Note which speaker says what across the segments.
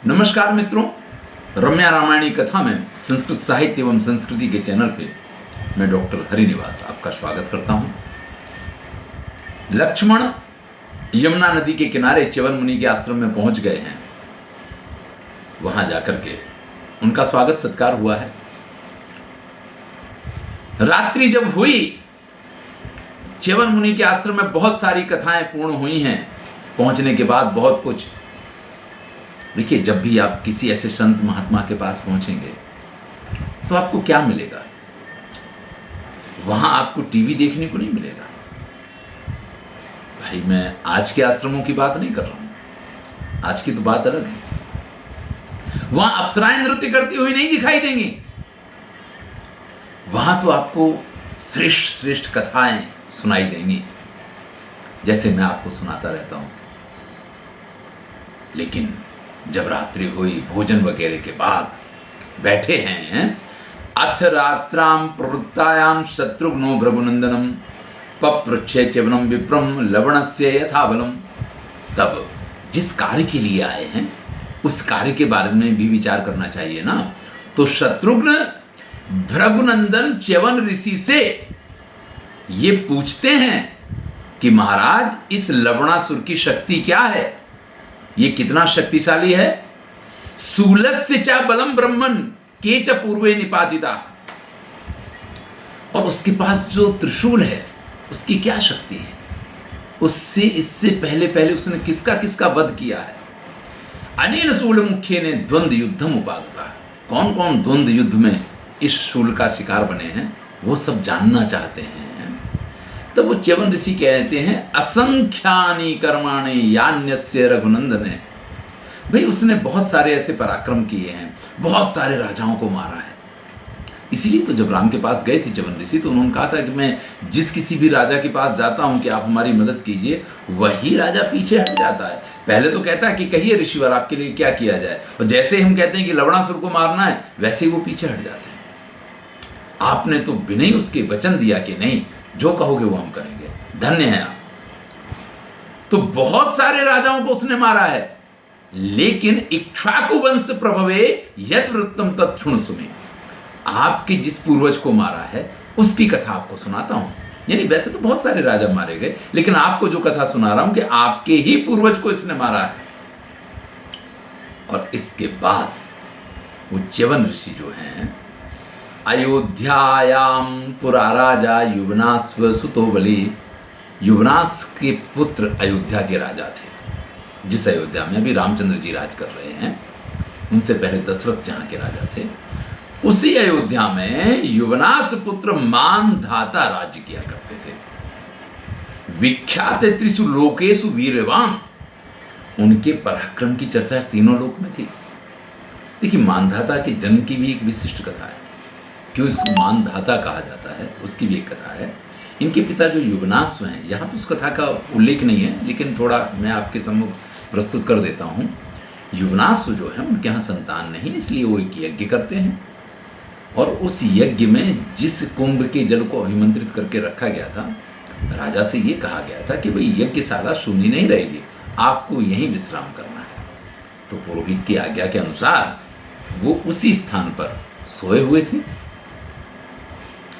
Speaker 1: नमस्कार मित्रों, रम्या रामायणी कथा में संस्कृत साहित्य एवं संस्कृति के चैनल पे मैं डॉक्टर हरिनिवास आपका स्वागत करता हूं। लक्ष्मण यमुना नदी के किनारे च्यवन मुनि के आश्रम में पहुंच गए हैं। वहां जाकर के उनका स्वागत सत्कार हुआ है। रात्रि जब हुई, च्यवन मुनि के आश्रम में बहुत सारी कथाएं पूर्ण हुई हैं। पहुंचने के बाद बहुत कुछ, देखिए, जब भी आप किसी ऐसे संत महात्मा के पास पहुंचेंगे तो आपको क्या मिलेगा? वहां आपको टीवी देखने को नहीं मिलेगा। भाई, मैं आज के आश्रमों की बात नहीं कर रहा हूं, आज की तो बात अलग है। वहां अप्सराएं नृत्य करती हुई नहीं दिखाई देंगी। वहां तो आपको श्रेष्ठ श्रेष्ठ कथाएं सुनाई देंगी, जैसे मैं आपको सुनाता रहता हूं। लेकिन जब रात्रि हुई, भोजन वगैरह के बाद बैठे हैं, अथ रात्राम प्रवृत्तायाम शत्रुघ्नो भृगुनंदनम पप्रच्छे च्यवनम विप्रम लवणस्य यथाबलम। तब जिस कार्य के लिए आए हैं उस कार्य के बारे में भी विचार करना चाहिए ना। तो शत्रुघ्न भृगुनंदन च्यवन ऋषि से ये पूछते हैं कि महाराज, इस लवणासुर की शक्ति क्या है? ये कितना शक्तिशाली है? शूलस्य च बलम ब्रह्मन के च पूर्वे निपातिता। और उसके पास जो त्रिशूल है उसकी क्या शक्ति है? उससे इससे पहले पहले उसने किसका किसका वध किया है? अनेन शूल मुख्य ने द्वंद्व युद्धम उपागता। कौन कौन द्वंद्व युद्ध में इस शूल का शिकार बने हैं वो सब जानना चाहते हैं। तो वो च्यवन ऋषि कहते हैं, असंख्यानी कर्माणि यान्यस्य रघुनंदने। भाई, उसने बहुत सारे ऐसे पराक्रम किए हैं, बहुत सारे राजाओं को मारा है। इसीलिए तो जब राम के पास गए थे च्यवन ऋषि, तो उन्होंने कहा था कि मैं जिस किसी भी राजा के पास जाता हूं कि आप हमारी मदद कीजिए, वही राजा पीछे हट जाता है। पहले तो कहता है कि कहिए ऋषिवर, आपके लिए क्या किया जाए, और जैसे ही हम कहते हैं कि लवणासुर को मारना है, वैसे ही वो पीछे हट जाते हैं। आपने तो बिना ही उसके वचन दिया कि नहीं, जो कहोगे वो हम करेंगे, धन्य है आप। तो बहुत सारे राजाओं को उसने मारा है, लेकिन इक्ष्वाकु वंश प्रभवे यत् वृत्तम तत्क्षुण सुने। आपके जिस पूर्वज को मारा है उसकी कथा आपको सुनाता हूं। यानी वैसे तो बहुत सारे राजा मारे गए, लेकिन आपको जो कथा सुना रहा हूं कि आपके ही पूर्वज को इसने मारा है। और इसके बाद वो च्यवन ऋषि जो हैं, अयोध्यायाम पुरा राजा युवनास्व सुतो बलि। युवनास के पुत्र अयोध्या के राजा थे, जिस अयोध्या में अभी रामचंद्र जी राज कर रहे हैं। उनसे पहले दशरथ जहां के राजा थे, उसी अयोध्या में युवनास पुत्र मानधाता राज्य किया करते थे। विख्यात त्रिषु लोकेषु वीरवान। उनके पराक्रम की चर्चा तीनों लोक में थी। देखिए, मानधाता के जन्म की भी एक विशिष्ट कथा है। क्यों इसको मानधाता कहा जाता है उसकी भी एक कथा है। इनके पिता जो युवनास्व हैं, यहाँ तो उस कथा का उल्लेख नहीं है, लेकिन थोड़ा मैं आपके सम्मुख प्रस्तुत कर देता हूँ। युवनास्व जो है उनके यहाँ संतान नहीं, इसलिए वो एक यज्ञ करते हैं। और उस यज्ञ में जिस कुंभ के जल को अभिमंत्रित करके रखा गया था, राजा से ये कहा गया था कि भाई यज्ञशाला शून्य नहीं रहेगी, आपको यहीं विश्राम करना है। तो पुरोहित की आज्ञा के अनुसार वो उसी स्थान पर सोए हुए थे।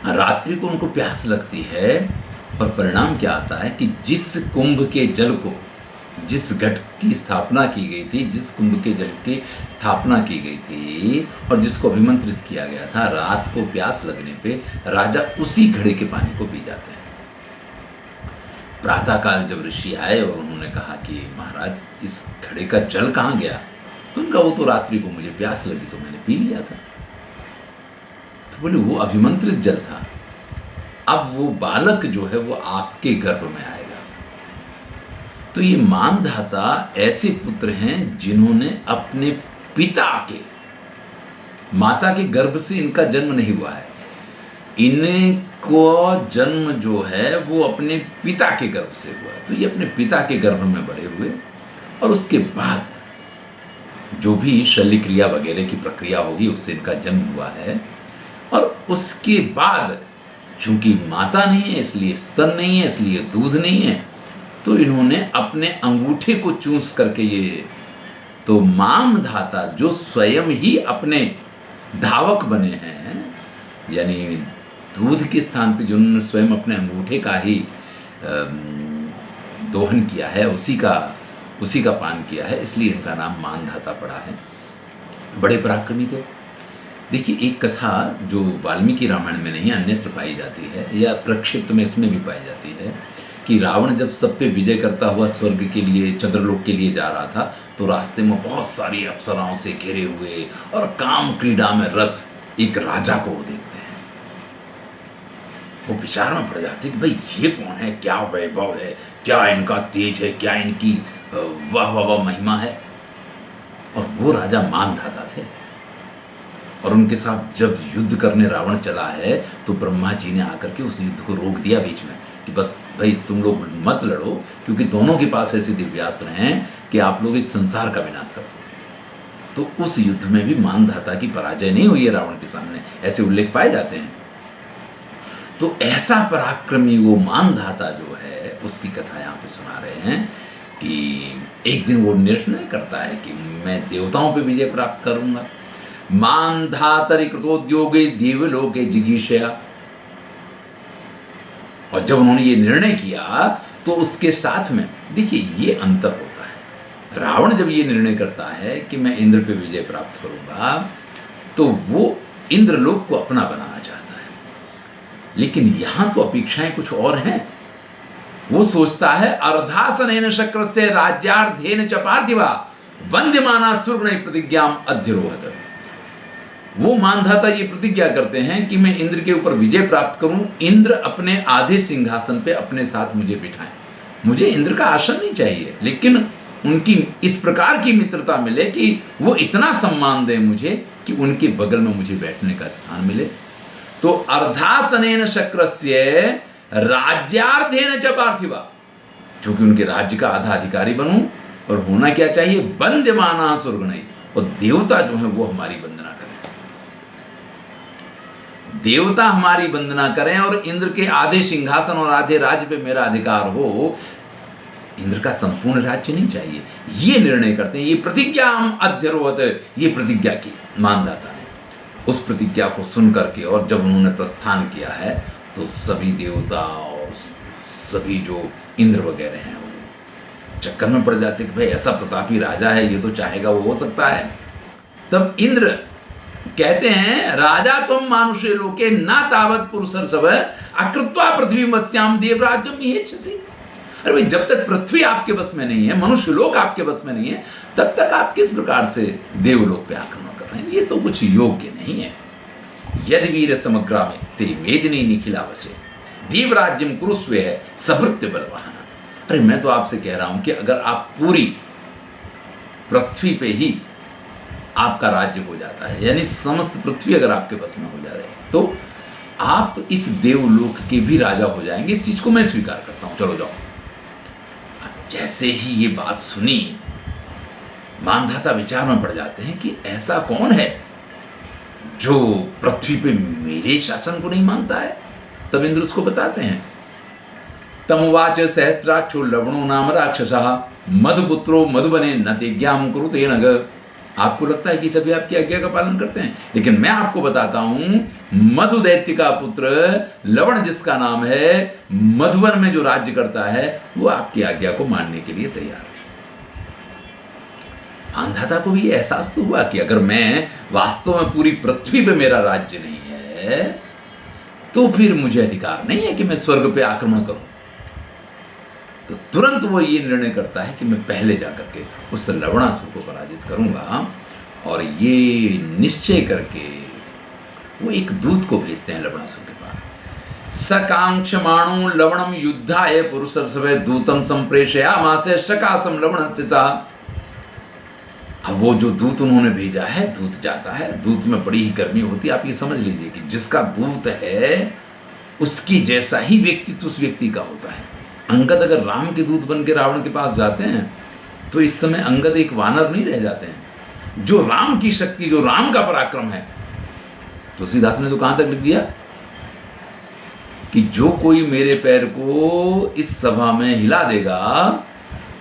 Speaker 1: रात्रि को उनको प्यास लगती है, और परिणाम क्या आता है कि जिस कुंभ के जल को, जिस घट की स्थापना की गई थी, जिस कुंभ के जल की स्थापना की गई थी और जिसको अभिमंत्रित किया गया था, रात को प्यास लगने पे राजा उसी घड़े के पानी को पी जाते हैं। प्रातःकाल जब ऋषि आए और उन्होंने कहा कि महाराज, इस घड़े का जल कहाँ गया? तो उनका, वो तो रात्रि को मुझे प्यास लगी तो मैंने पी लिया था। बोले, वो अभिमंत्रित जल था, अब वो बालक जो है वो आपके गर्भ में आएगा। तो ये मानधाता ऐसे पुत्र हैं जिन्होंने अपने पिता के, माता के गर्भ से इनका जन्म नहीं हुआ है। इनको जन्म जो है वो अपने पिता के गर्भ से हुआ है। तो ये अपने पिता के गर्भ में बड़े हुए, और उसके बाद जो भी शल्य क्रिया वगैरह की प्रक्रिया होगी उससे इनका जन्म हुआ है। और उसके बाद चूंकि माता नहीं है, इसलिए स्तन नहीं है, इसलिए दूध नहीं है, तो इन्होंने अपने अंगूठे को चूस करके ये तो मामधाता जो स्वयं ही अपने धावक बने हैं, यानी दूध के स्थान पे जिन्होंने स्वयं अपने अंगूठे का ही दोहन किया है, उसी का पान किया है, इसलिए इनका नाम मानधाता पड़ा है। बड़े पराक्रमी थे। देखिए, एक कथा जो वाल्मीकि रामायण में नहीं अन्यत्र पाई जाती है, या प्रक्षिप्त में इसमें भी पाई जाती है, कि रावण जब सब पे विजय करता हुआ स्वर्ग के लिए, चंद्रलोक के लिए जा रहा था, तो रास्ते में बहुत सारी अप्सराओं से घिरे हुए और काम क्रीड़ा में रत एक राजा को वो देखते हैं। वो विचार में पड़ जाते कि भाई ये कौन है, क्या वैभव है, क्या इनका तेज है, क्या इनकी वाह वाह वाह महिमा है। और वो राजा मानधाता थे, और उनके साथ जब युद्ध करने रावण चला है, तो ब्रह्मा जी ने आकर के उस युद्ध को रोक दिया बीच में, कि बस भाई तुम लोग मत लड़ो, क्योंकि दोनों के पास ऐसे दिव्यास्त्र हैं कि आप लोग इस संसार का विनाश कर दोगे। तो उस युद्ध में भी मानधाता की पराजय नहीं हुई है रावण के सामने, ऐसे उल्लेख पाए जाते हैं। तो ऐसा पराक्रमी वो मानधाता जो है, उसकी कथा यहाँ पे सुना रहे हैं कि एक दिन वो निर्णय करता है कि मैं देवताओं पे विजय प्राप्त करूंगा। मानधातरि कृतोद्योगे देवलोके जिगीषया। और जब उन्होंने ये निर्णय किया, तो उसके साथ में देखिए ये अंतर होता है। रावण जब ये निर्णय करता है कि मैं इंद्र पे विजय प्राप्त करूंगा, तो वो इंद्रलोक को अपना बनाना चाहता है, लेकिन यहां तो अपेक्षाएं कुछ और हैं। वो सोचता है अर्धासनेन शक्रस्य राज्यार्धेन च पार्थिवा वंद्यमाना सुरगुणैः प्रतिज्ञाम अध्यरोहत। वो मानधाता ये प्रतिज्ञा करते हैं कि मैं इंद्र के ऊपर विजय प्राप्त करूं, इंद्र अपने आधे सिंहासन पे अपने साथ मुझे बिठाएं। मुझे इंद्र का आसन नहीं चाहिए, लेकिन उनकी इस प्रकार की मित्रता मिले कि वो इतना सम्मान दें मुझे कि उनके बगल में मुझे बैठने का स्थान मिले। तो अर्धासनेन शक्रस्य राज्यार्धेन च पार्थिवा, क्योंकि उनके राज्य का आधा अधिकारी बनूं, और होना क्या चाहिए, वंद्यमाना सुरगुणैः, और देवता जो है वो हमारी वंदना करें, देवता हमारी वंदना करें, और इंद्र के आधे सिंहासन और आधे राज्य पे मेरा अधिकार हो। इंद्र का संपूर्ण राज्य नहीं चाहिए। ये निर्णय करते हैं, ये प्रतिज्ञा हम अध्यरोहत, ये प्रतिज्ञा की मानधाता ने। उस प्रतिज्ञा को सुन करके और जब उन्होंने प्रस्थान किया है, तो सभी देवता और सभी जो इंद्र वगैरह हैं वो चक्कर में पड़ जाते कि भाई ऐसा प्रतापी राजा है, ये तो चाहेगा वो हो सकता है। तब इंद्र कहते हैं, राजा तुम मानुषे लोके ना तावत पुरुषर्षभ अकृत्वा पृथ्वी मस्याम देवराज्यम इच्छसि। अरे भाई, जब तक पृथ्वी आपके बस में नहीं है, मनुष्य लोक आपके बस में नहीं है, तब तक आप किस प्रकार से देवलोक पे आक्रमण कर रहे हैं? ये तो कुछ योग्य नहीं है। यदि वीर समग्रा में ते मेदिनी निखिलावशे देवराज्यम कुरुस्वे है सभृत्य बलवाहना। अरे मैं तो आपसे कह रहा हूं कि अगर आप पूरी पृथ्वी पे ही आपका राज्य हो जाता है, यानी समस्त पृथ्वी अगर आपके बस में हो जा रही है, तो आप इस देवलोक के भी राजा हो जाएंगे। इस चीज को मैं स्वीकार करता हूं, चलो जाओ। जैसे ही ये बात सुनी, मानधाता विचार में पड़ जाते हैं कि ऐसा कौन है जो पृथ्वी पे मेरे शासन को नहीं मानता है। तब इंद्र उसको बताते हैं, तमुवाच सहस्राक्षो लवणो नाम राक्षसः मधुपुत्रो मधुबने न तेज्ञाम कुरुते नग। आपको लगता है कि सभी आपकी आज्ञा का पालन करते हैं, लेकिन मैं आपको बताता हूं, मधु दैत्य का पुत्र लवण जिसका नाम है, मधुबन में जो राज्य करता है, वो आपकी आज्ञा को मानने के लिए तैयार है। मानधाता को भी ये एहसास तो हुआ कि अगर मैं वास्तव में पूरी पृथ्वी पे मेरा राज्य नहीं है, तो फिर मुझे अधिकार नहीं है कि मैं स्वर्ग पे आक्रमण करूं। तो तुरंत वो ये निर्णय करता है कि मैं पहले जाकर के उस लवणासुर को पराजित करूंगा, और ये निश्चय करके वो एक दूत को भेजते हैं लवणासुर के पास। सकांक्षमाणो लवणम युद्धाय पुरुषर्षभे दूतम संप्रेषयामासे सकासम लवणस्य सह। अब वो जो दूत उन्होंने भेजा है, दूत जाता है, दूत में बड़ी ही गर्मी होती है। आप ये समझ लीजिए कि जिसका दूत है उसकी जैसा ही व्यक्तित्व उस व्यक्ति का होता है। अंगद अगर राम के दूत बन के रावण के पास जाते हैं, तो इस समय अंगद एक वानर नहीं रह जाते हैं। जो राम की शक्ति, जो राम का पराक्रम है, तुलसीदास ने तो कहां तक लिख दिया कि जो कोई मेरे पैर को इस सभा में हिला देगा,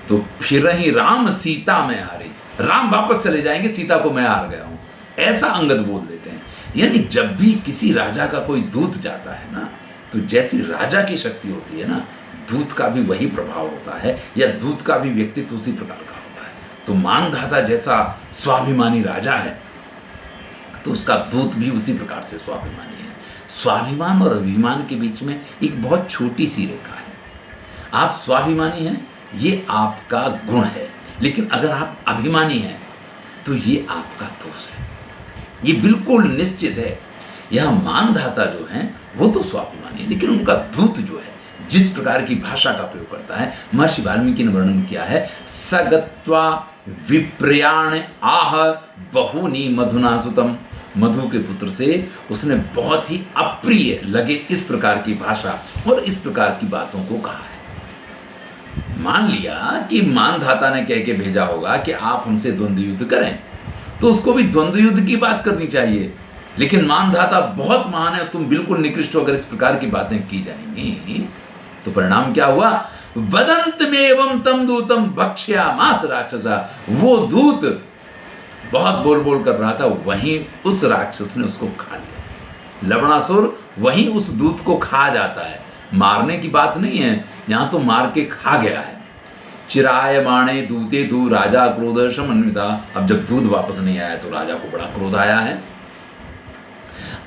Speaker 1: तो फिर ही राम सीता में हारे। राम वापस चले जाएंगे, सीता को मैं हार गया हूं, ऐसा अंगद बोल देते हैं। यानी जब भी किसी राजा का कोई दूत जाता है ना, तो जैसी राजा की शक्ति होती है ना, दूत का भी वही प्रभाव होता है, या दूत का भी व्यक्तित्व उसी प्रकार का होता है। तो मानधाता जैसा स्वाभिमानी राजा है, तो उसका दूत भी उसी प्रकार से स्वाभिमानी है। स्वाभिमान और अभिमान के बीच में एक बहुत छोटी सी रेखा है। आप स्वाभिमानी हैं, ये आपका गुण है, लेकिन अगर आप अभिमानी हैं तो ये आपका दोष है, ये बिल्कुल निश्चित है। यह मानधाता जो हैं वो तो स्वाभिमानी है, लेकिन उनका दूत जो है, जिस प्रकार की भाषा का प्रयोग करता है, महर्षि वाल्मीकि ने वर्णन किया है, सगत्वा विप्रयाण आह बहुनी मधुना सुतम। मधु के पुत्र से उसने बहुत ही अप्रिय लगे इस प्रकार की भाषा और इस प्रकार की बातों को कहा है। मान लिया कि मानधाता ने कह के भेजा होगा कि आप हमसे द्वंद्व युद्ध करें, तो उसको भी द्वंद्व युद्ध की बात करनी चाहिए। लेकिन मानधाता बहुत महान है, तुम बिल्कुल निकृष्ट हो, अगर इस प्रकार की बातें की जाएंगी तो परिणाम क्या हुआ? वदंतमेवं तम दूतम भक्ष्यामास राक्षसा। वो दूत बहुत बोल बोल कर रहा था, वहीं उस राक्षस ने उसको खा लिया। लवणासुर वहीं उस दूत को खा जाता है। मारने की बात नहीं है, यहां तो मार के खा गया है। चिरायमाणे दूते तू राजा क्रोध समन्विता। अब जब दूध वापस नहीं आया तो राजा को बड़ा क्रोध आया है।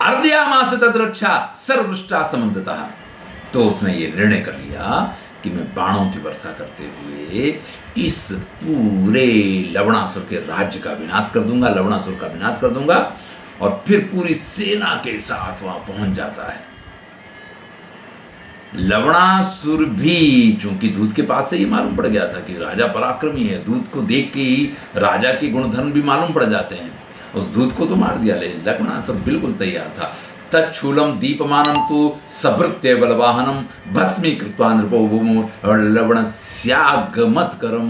Speaker 1: अर्ध्यामास तद्रक्षा सर्वृष्टा समन्विता। तो उसने ये निर्णय कर लिया कि मैं बाणों की वर्षा करते हुए इस पूरे लवणासुर के राज्य का विनाश कर दूंगा, लवणासुर का विनाश कर दूंगा। और फिर पूरी सेना के साथ वहां पहुंच जाता है। लवणासुर भी, चूंकि दूत के पास से ये मालूम पड़ गया था कि राजा पराक्रमी है, दूत को देख के ही राजा के गुणधर्म भी मालूम पड़ जाते हैं। उस दूत को तो मार दिया, लेकिन लवणासुर बिल्कुल तैयार था। तच्छूलम दीपमानम तु सभृत्य बलवाहनम भस्मी कृत्वा नृपो भूमो लवणस्यागमत करम।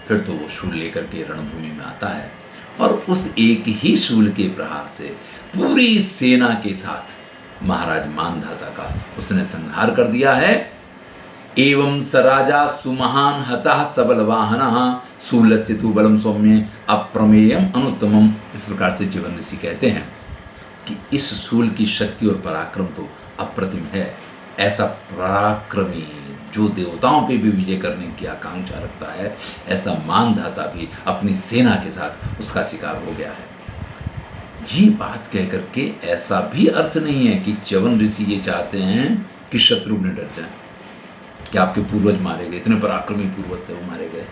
Speaker 1: फिर तो वो शूल लेकर के रणभूमि में आता है और उस एक ही शूल के प्रहार से पूरी सेना के साथ महाराज मानधाता का उसने संहार कर दिया है। एवं स राजा सुमहान हतः सबल वाहनः शूलस्य तु बलम सौम्य अप्रमेयम अनुत्तमम। इस प्रकार से जीवन ऋषि कहते हैं कि इस शूल की शक्ति और पराक्रम तो अप्रतिम है। ऐसा पराक्रमी जो देवताओं पे भी विजय करने की आकांक्षा रखता है, ऐसा मानधाता भी अपनी सेना के साथ उसका शिकार हो गया है। ये बात कह करके ऐसा भी अर्थ नहीं है कि च्यवन ऋषि ये चाहते हैं कि शत्रुघ्न डर जाए, कि आपके पूर्वज मारे गए, इतने पराक्रमी पूर्वज थे वो मारे गए।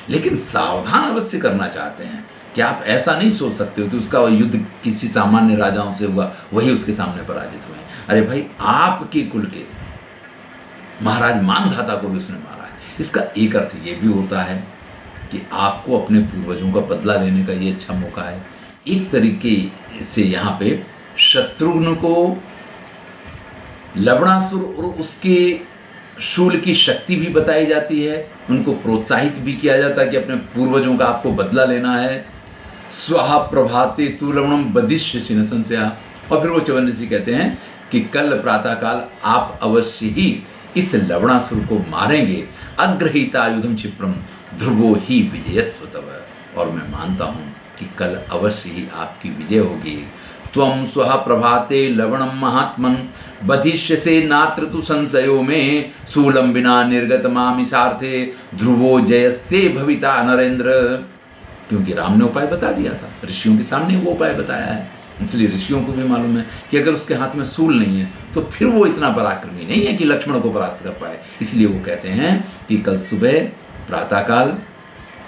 Speaker 1: लेकिन सावधान अवश्य करना चाहते हैं कि आप ऐसा नहीं सोच सकते हो कि उसका युद्ध किसी सामान्य राजाओं से हुआ, वही उसके सामने पराजित हुए। अरे भाई, आपके कुल के महाराज मानधाता को भी उसने मारा है। इसका एक अर्थ ये भी होता है कि आपको अपने पूर्वजों का बदला लेने का ये अच्छा मौका है। एक तरीके से यहाँ पे शत्रुघ्न को लवणासुर और उसके शूल की शक्ति भी बताई जाती है, उनको प्रोत्साहित भी किया जाता है कि अपने पूर्वजों का आपको बदला लेना है। स्वाहा प्रभाते तु लवणम बदिष्यसि न संशया। और फिर वो च्यवन ऋषि कहते हैं कि कल प्रातःकाल आप अवश्य ही इस लवणासुर को मारेंगे। अग्रहीता युधम क्षिप्रम ध्रुवो ही विजयस्व तव। और मैं मानता हूँ कि कल अवश्य ही आपकी विजय होगी। त्वं स्वः प्रभाते लवणम महात्मन बधिष्यसे नात्र तु संशयो में शूलम बिना निर्गत मामिषार्थे ध्रुवो जयस्ते भविता नरेंद्र। क्योंकि राम ने उपाय बता दिया था, ऋषियों के सामने वो उपाय बताया है, इसलिए ऋषियों को भी मालूम है कि अगर उसके हाथ में शूल नहीं है तो फिर वो इतना पराक्रमी नहीं है कि लक्ष्मण को परास्त कर पाए। इसलिए वो कहते हैं कि कल सुबह प्रातःकाल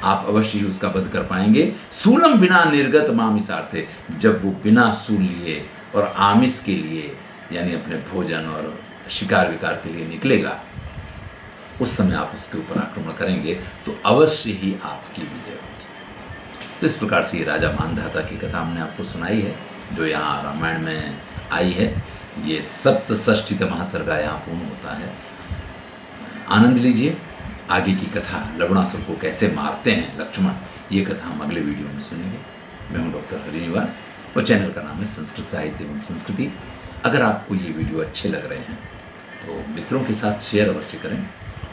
Speaker 1: आप अवश्य ही उसका वध कर पाएंगे। शूलम बिना निर्गत मामिषार्थे। जब वो बिना शूल लिए और आमिष के लिए, यानी अपने भोजन और शिकार विकार के लिए निकलेगा, उस समय आप उसके ऊपर आक्रमण करेंगे तो अवश्य ही आपकी विजय होगी। तो इस प्रकार से ये राजा मानधाता की कथा हमने आपको सुनाई है, जो यहाँ रामायण में आई है। ये सप्तषष्ठीतमः सर्गा यहाँ पूर्ण होता है। आनंद लीजिए। आगे की कथा, लवणासुर को कैसे मारते हैं लक्ष्मण, ये कथा हम अगले वीडियो में सुनेंगे। मैं हूँ डॉक्टर हरिनिवास और चैनल का नाम है संस्कृत साहित्य एवं संस्कृति। अगर आपको ये वीडियो अच्छे लग रहे हैं तो मित्रों के साथ शेयर अवश्य करें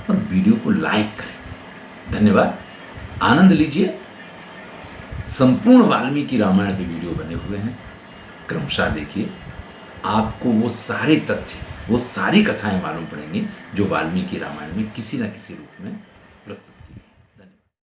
Speaker 1: और वीडियो को लाइक करें। धन्यवाद। आनंद लीजिए। संपूर्ण वाल्मीकि रामायण के वीडियो बने हुए हैं, क्रमशः देखिए, आपको वो सारे तथ्य, वो सारी कथाएं मालूम पड़ेंगी जो वाल्मीकि रामायण में किसी न किसी रूप में